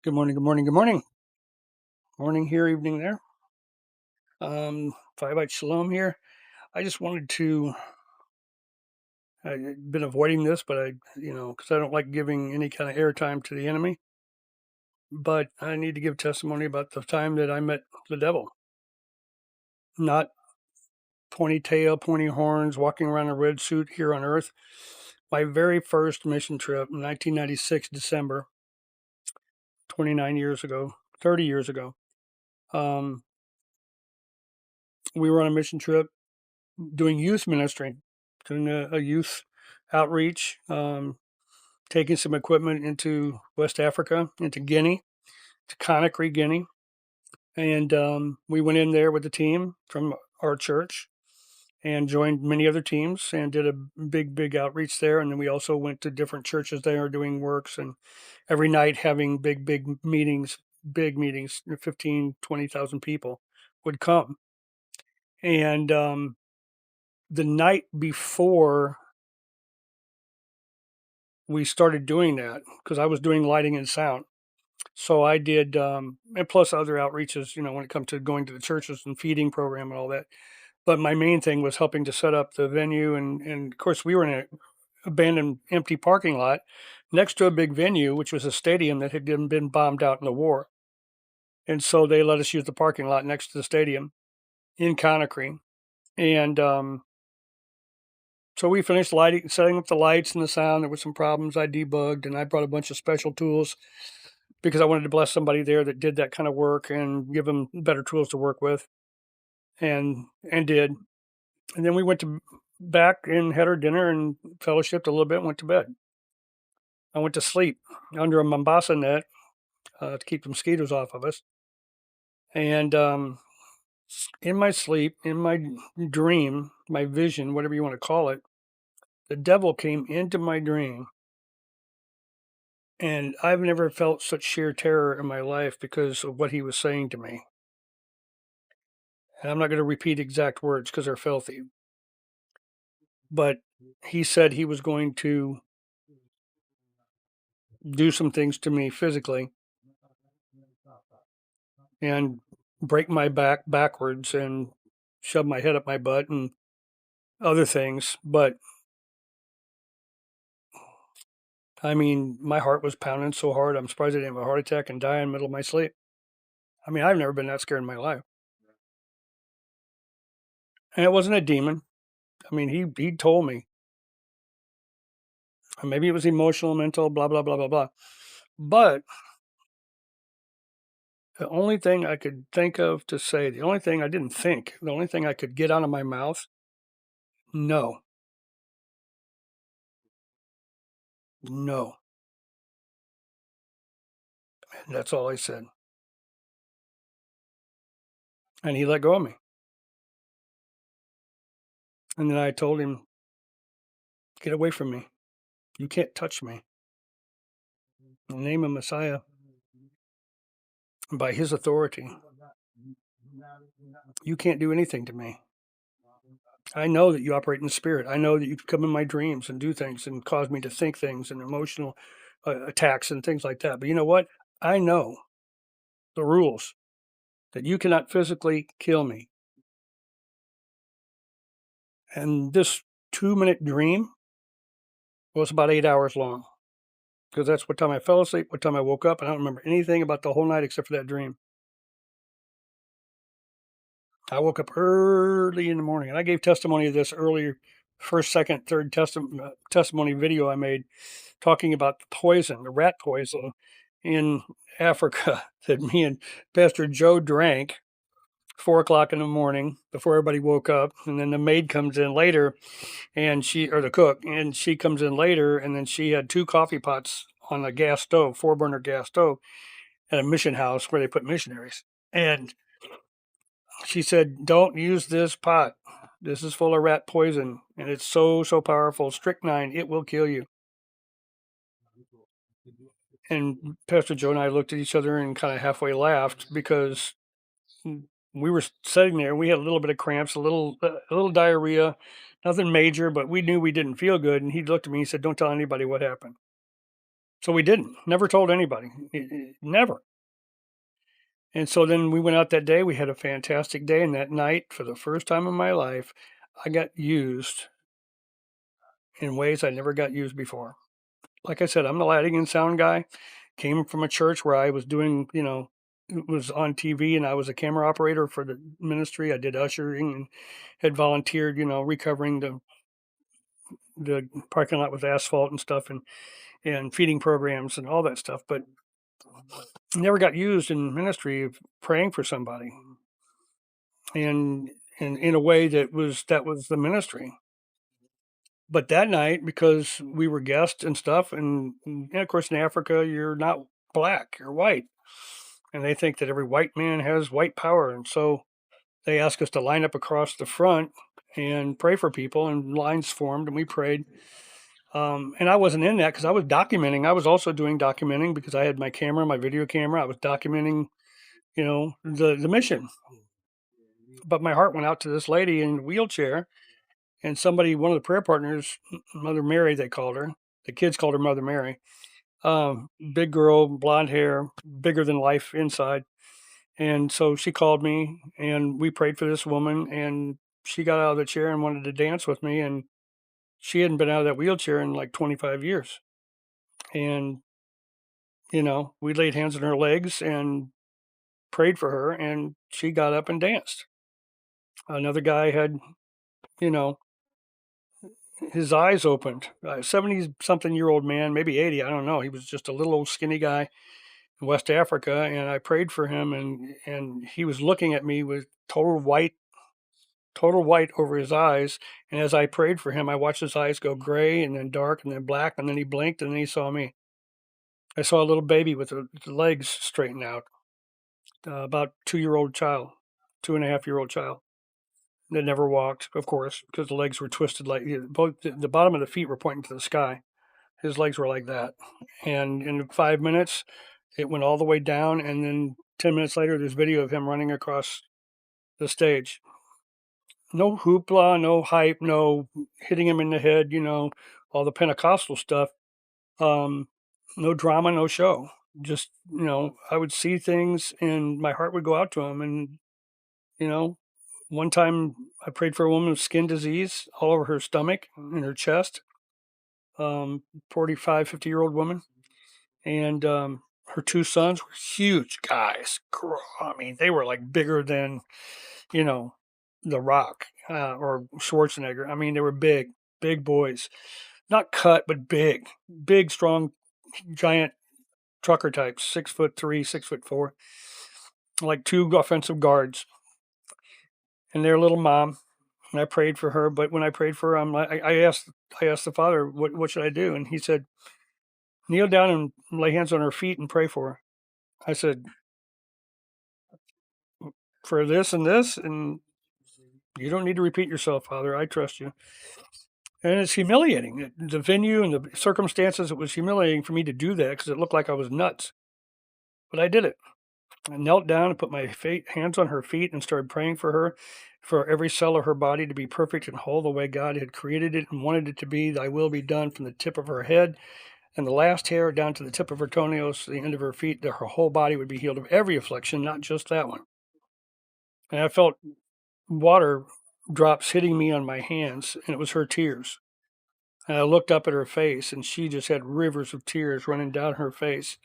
Good morning, good morning, good morning. Morning here, evening there. Five Shalom here. I just wanted to, I've been avoiding this, but because I don't like giving any kind of airtime to the enemy, but I need to give testimony about the time that I met the devil. Not pointy tail, pointy horns, walking around in a red suit here on earth. My very first mission trip in 1996, December, 29 years ago, 30 years ago. Um, we were on a mission trip doing youth ministry, doing a youth outreach, taking some equipment into West Africa, into Guinea, to Conakry, Guinea. And we went in there with the team from our church and joined many other teams and did a big, big outreach there. And then we also went to different churches there doing works and every night having big meetings, 15, 20,000 people would come. And the night before we started doing that, because I was doing lighting and sound. So I did, and plus other outreaches, when it comes to going to the churches and feeding program and all that. But my main thing was helping to set up the venue. And of course, we were in an abandoned, empty parking lot next to a big venue, which was a stadium that had been bombed out in the war. And so they let us use the parking lot next to the stadium in Conakry. And so we finished lighting, setting up the lights and the sound. There were some problems I debugged, and I brought a bunch of special tools because I wanted to bless somebody there that did that kind of work and give them better tools to work with, and did. And then we went to back and had our dinner and fellowshipped a little bit and went to bed. I went to sleep under a Mombasa net to keep the mosquitoes off of us. And in my sleep, in my dream, my vision, whatever you want to call it, the devil came into my dream. And I've never felt such sheer terror in my life because of what he was saying to me. And I'm not going to repeat exact words because they're filthy. But he said he was going to do some things to me physically and break my back backwards and shove my head up my butt and other things. But I mean, my heart was pounding so hard, I'm surprised I didn't have a heart attack and die in the middle of my sleep. I mean, I've never been that scared in my life. And it wasn't a demon. I mean, he told me. Maybe it was emotional, mental, blah, blah, blah, blah, blah. But the only thing I could think of to say, the only thing I didn't think, the only thing I could get out of my mouth, no, no. And that's all I said. And he let go of me. And then I told him, get away from me. You can't touch me. In the name of Messiah, by his authority, you can't do anything to me. I know that you operate in the spirit. I know that you can come in my dreams and do things and cause me to think things and emotional attacks and things like that. But you know what? I know the rules that you cannot physically kill me. And this 2-minute dream was about 8 hours long because that's what time I fell asleep, what time I woke up. I don't remember anything about the whole night except for that dream. I woke up early in the morning, and I gave testimony of this earlier, first, second, third testimony video I made talking about the poison, the rat poison in Africa that me and Pastor Joe drank 4 o'clock in the morning before everybody woke up. And then the maid comes in later or the cook, and she comes in later, and then she had 2 coffee pots on a gas stove, 4-burner gas stove at a mission house where they put missionaries. And she said, "Don't use this pot. This is full of rat poison, and it's so, so powerful. Strychnine, it will kill you." And Pastor Joe and I looked at each other and kind of halfway laughed because we were sitting there. We had a little bit of cramps, a little diarrhea, nothing major, but we knew we didn't feel good. And he looked at me and said, "Don't tell anybody what happened." So we didn't. Never told anybody. Never. And so then we went out that day. We had a fantastic day. And that night, for the first time in my life, I got used in ways I never got used before. Like I said, I'm the lighting and sound guy. Came from a church where I was doing, it was on TV and I was a camera operator for the ministry. I did ushering and had volunteered, recovering the parking lot with asphalt and stuff and feeding programs and all that stuff. But never got used in ministry of praying for somebody and in a way that was the ministry. But that night, because we were guests and stuff, and of course in Africa you're not black, you're white. And they think that every white man has white power. And so they asked us to line up across the front and pray for people, and lines formed, and we prayed. And I wasn't in that because I was documenting. I was also doing documenting because I had my camera, my video camera. I was documenting, the mission. But my heart went out to this lady in a wheelchair, and somebody, one of the prayer partners, Mother Mary, they called her. The kids called her Mother Mary. Big girl, blonde hair, bigger than life inside. And so she called me and we prayed for this woman, and she got out of the chair and wanted to dance with me. And she hadn't been out of that wheelchair in like 25 years. And, we laid hands on her legs and prayed for her, and she got up and danced. Another guy had, you know, his eyes opened. 70 something year old man, maybe 80, I don't know. He was just a little old skinny guy in West Africa. And I prayed for him, and he was looking at me with total white over his eyes. And as I prayed for him, I watched his eyes go gray and then dark and then black. And then he blinked and then he saw me. I saw a little baby with the legs straightened out, about 2-year-old child, 2.5-year-old child that never walked, of course, because the legs were twisted like both the bottom of the feet were pointing to the sky. His legs were like that. And in 5 minutes, it went all the way down. And then 10 minutes later, there's video of him running across the stage. No hoopla, no hype, no hitting him in the head, all the Pentecostal stuff. Um, no drama, no show. Just, I would see things and my heart would go out to him. And, you know, one time I prayed for a woman with skin disease all over her stomach and her chest, 45, 50-year-old woman. And her two sons were huge guys. I mean, they were like bigger than, you know, The Rock or Schwarzenegger. I mean, they were big, big boys. Not cut, but big, big, strong, giant trucker types, 6'3", 6'4", like two offensive guards. And their little mom. And I prayed for her. But when I prayed for her, I asked the Father, what should I do? And he said, kneel down and lay hands on her feet and pray for her. I said, for this and this, and you don't need to repeat yourself, Father. I trust you. And it's humiliating. The venue and the circumstances, it was humiliating for me to do that because it looked like I was nuts. But I did it. I knelt down and put my hands on her feet and started praying for her, for every cell of her body to be perfect and whole the way God had created it and wanted it to be. Thy will be done, from the tip of her head and the last hair down to the tip of her toenails, to the end of her feet, that her whole body would be healed of every affliction, not just that one. And I felt water drops hitting me on my hands, and it was her tears. And I looked up at her face, and she just had rivers of tears running down her face.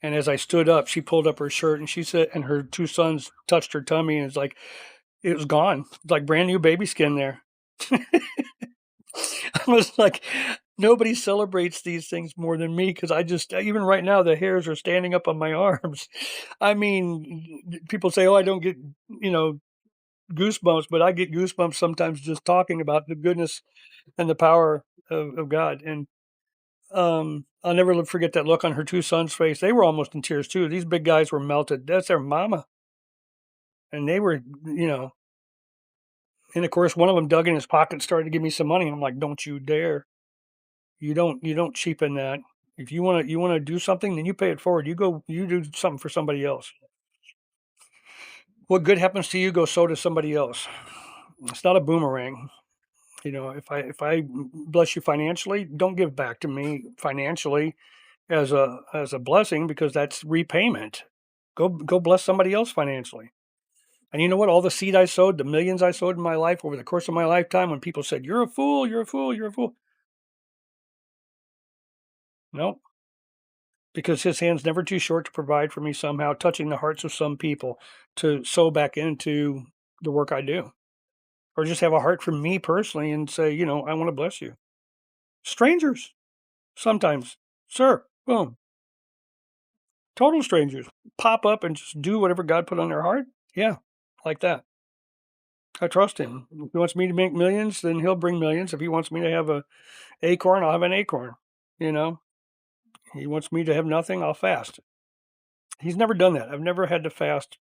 And as I stood up, she pulled up her shirt, and she said, and her two sons touched her tummy, and it's like, it was gone. It's like brand new baby skin there. I was like, nobody celebrates these things more than me, because even right now, the hairs are standing up on my arms. I mean, people say, oh, I don't get, goosebumps, but I get goosebumps sometimes just talking about the goodness and the power of God. And I'll never forget that look on her two sons' face. They were almost in tears too. These big guys were melted. That's their mama. And they were, and of course one of them dug in his pocket and started to give me some money. And I'm like, don't you dare. You don't cheapen that. If you want to do something, then you pay it forward. You do something for somebody else. What good happens to you, go so to somebody else. It's not a boomerang. If I bless you financially, don't give back to me financially. as a blessing because that's repayment. Go bless somebody else financially. And you know what? All the seed I sowed, the millions I sowed in my life over the course of my lifetime, when people said, "You're a fool, you're a fool, you're a fool." No, because his hand's never too short to provide for me somehow, touching the hearts of some people to sow back into the work I do. Or just have a heart for me personally and say, I want to bless you. Strangers, sometimes. Sir, boom, total strangers pop up and just do whatever God put on their heart. Yeah, like that. I trust him. If he wants me to make millions, then he'll bring millions. If he wants me to have a acorn, I'll have an acorn. You know, he wants me to have nothing, I'll fast. He's never done that. I've never had to fast.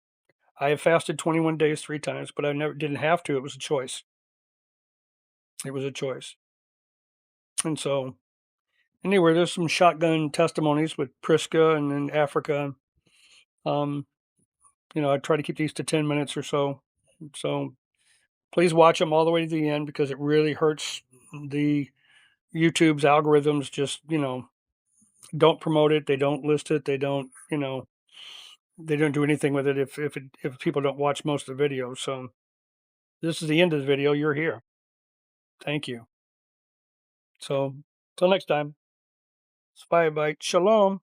I have fasted 21 days 3 times, but I never didn't have to. It was a choice. It was a choice. And so, anyway, there's some shotgun testimonies with Priska and in Africa. Um, I try to keep these to 10 minutes or so. So please watch them all the way to the end because it really hurts the YouTube's algorithms. Just, don't promote it. They don't list it. They don't do anything with it if people don't watch most of the videos. So this is the end of the video. You're here. Thank you. So till next time. Bye bye. Shalom.